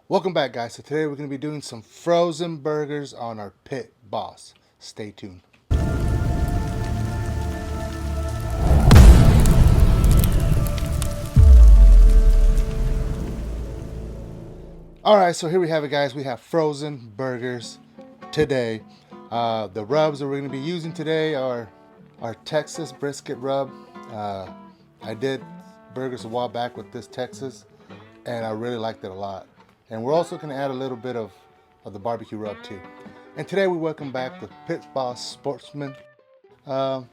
Welcome back, guys. So today we're going to be doing some frozen burgers on our Pit Boss. Stay tuned. All right, so here we have it, guys. We have frozen burgers today. The rubs that we're going to be using today are our Texas brisket rub. I did burgers a while back with this Texas, and I really liked it a lot. And we're also going to add a little bit of the barbecue rub too. And today we welcome back the Pit Boss Sportsman. I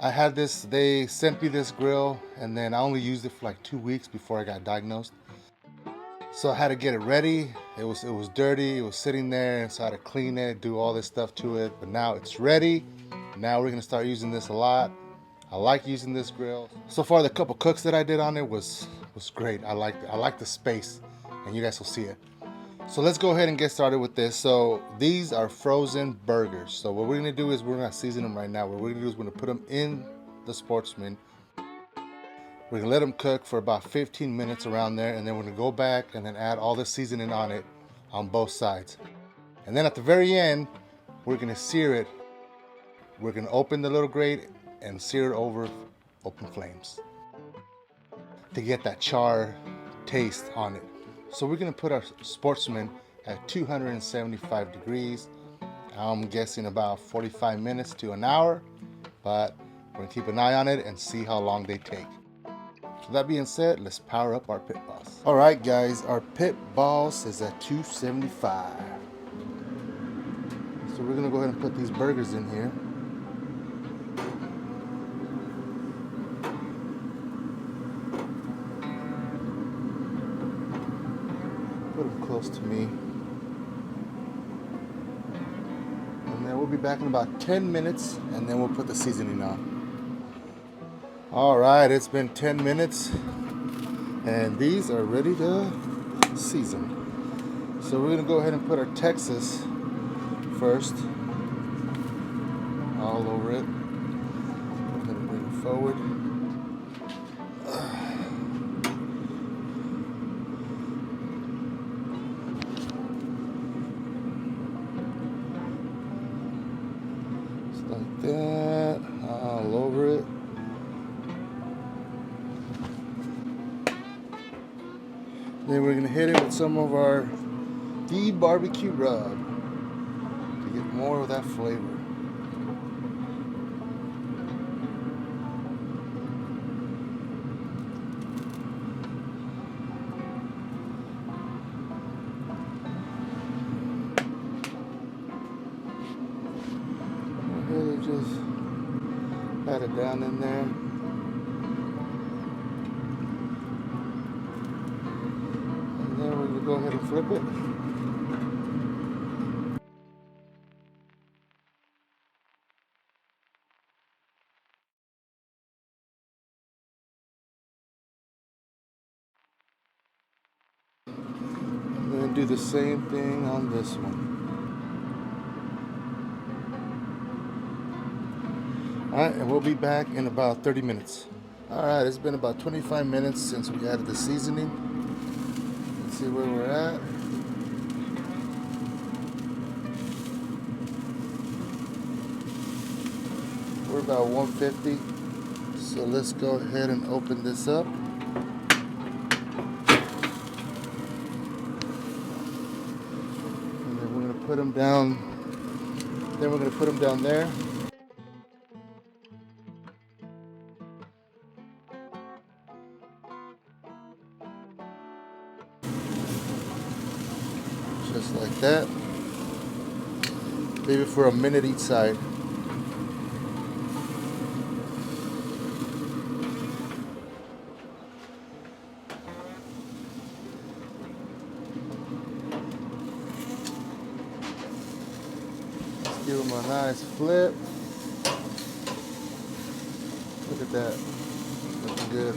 had this, they sent me this grill, and then I only used it for like 2 weeks before I got diagnosed. So I had to get it ready. It was dirty, it was sitting there, so I had to clean it, do all this stuff to it. But now it's ready. Now we're gonna start using this a lot. I like using this grill. So far the couple cooks that I did on it was great. I like the space, and you guys will see it. So let's go ahead and get started with this. So these are frozen burgers. So what we're gonna do is we're not seasoning them right now. What we're gonna do is we're gonna put them in the Sportsman. We're gonna let them cook for about 15 minutes around there, and then we're gonna go back and then add all the seasoning on it on both sides. And then at the very end, we're gonna sear it. We're gonna open the little grate and sear it over open flames to get that char taste on it. So we're gonna put our Sportsman at 275 degrees. I'm guessing about 45 minutes to an hour, but we're gonna keep an eye on it and see how long they take. So that being said, let's power up our Pit Boss. All right, guys, our Pit Boss is at 275. So we're gonna go ahead and put these burgers in here. Put them close to me. And then we'll be back in about 10 minutes, and then we'll put the seasoning on. All right, it's been 10 minutes, and these are ready to season. So we're gonna go ahead and put our Texas first, all over it. Go ahead and bring it forward. Just like that, all over it. Then we're gonna hit it with some of our barbecue rub to get more of that flavor. Really just pat it down in there. And then we're gonna go ahead and flip it. And then do the same thing on this one. Alright, and we'll be back in about 30 minutes. Alright, it's been about 25 minutes since we added the seasoning. Let's see where we're at. We're about 150. So let's go ahead and open this up. And then we're going to put them down. Then we're going to put them down there. Just like that. Leave it for a minute each side. Give them a nice flip. Look at that. Looking good.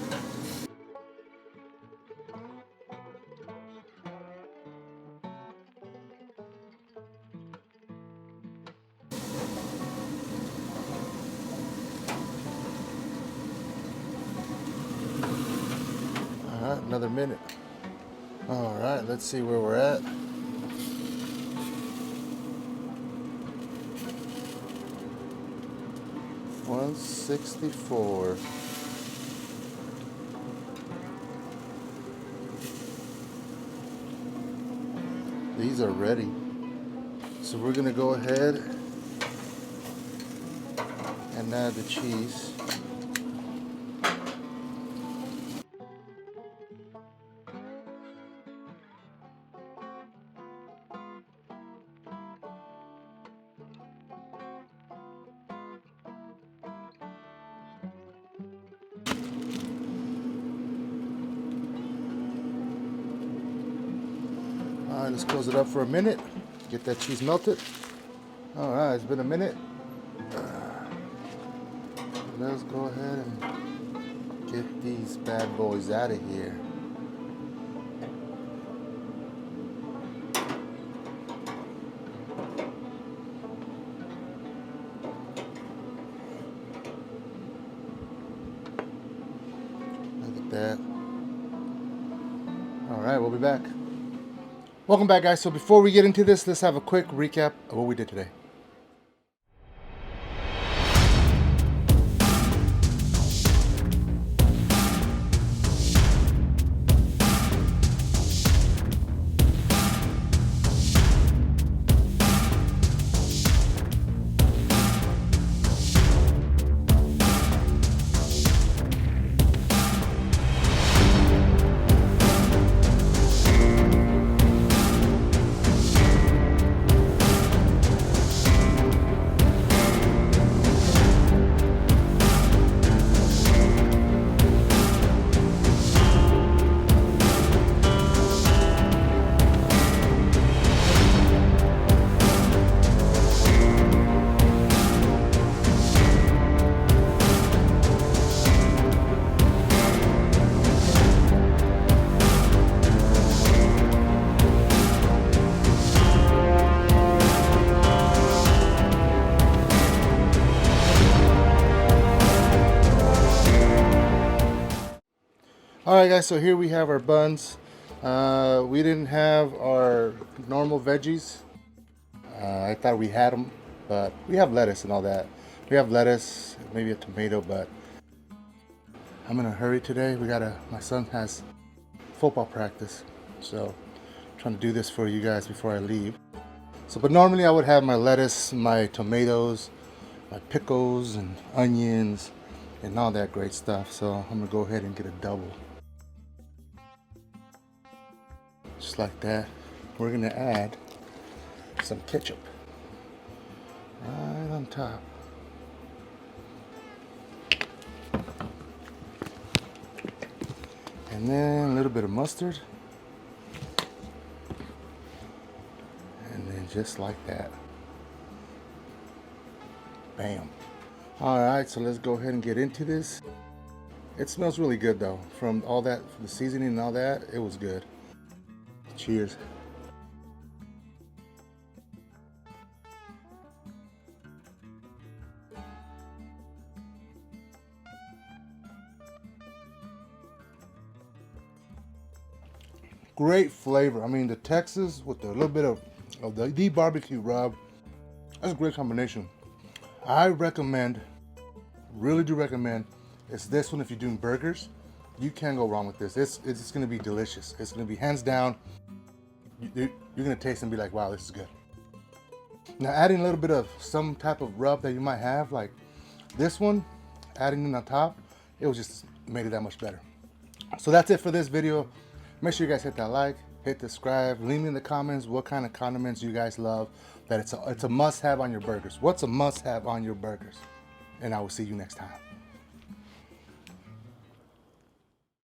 Alright, another minute. All right, let's see where we're at. $164. These are ready. So we're gonna go ahead and add the cheese. All right, let's close it up for a minute. Get that cheese melted. All right, it's been a minute. Let's go ahead and get these bad boys out of here. Look at that. All right, we'll be back. Welcome back, guys. So before we get into this, let's have a quick recap of what we did today. Alright guys, so here we have our buns. We didn't have our normal veggies. I thought we had them, but we have lettuce and all that. We have lettuce, maybe a tomato, but I'm in a hurry today. My son has football practice, so I'm trying to do this for you guys before I leave. But normally I would have my lettuce, my tomatoes, my pickles and onions and all that great stuff. So I'm gonna go ahead and get a double. Just like that. We're gonna add some ketchup right on top. And then a little bit of mustard. And then just like that. Bam. Alright, so let's go ahead and get into this. It smells really good though. From all that, from the seasoning and all that, it was good. Cheers. Great flavor. I mean, the Texas with a little bit of the barbecue rub. That's a great combination. I recommend, really do recommend, it's this one if you're doing burgers. You can't go wrong with this. It's going to be delicious. It's going to be hands down. You're going to taste and be like, wow, this is good. Now adding a little bit of some type of rub that you might have, like this one, adding it on top, it was just made it that much better. So that's it for this video. Make sure you guys hit that like, hit subscribe, leave me in the comments what kind of condiments you guys love, that it's a must-have on your burgers. What's a must-have on your burgers? And I will see you next time.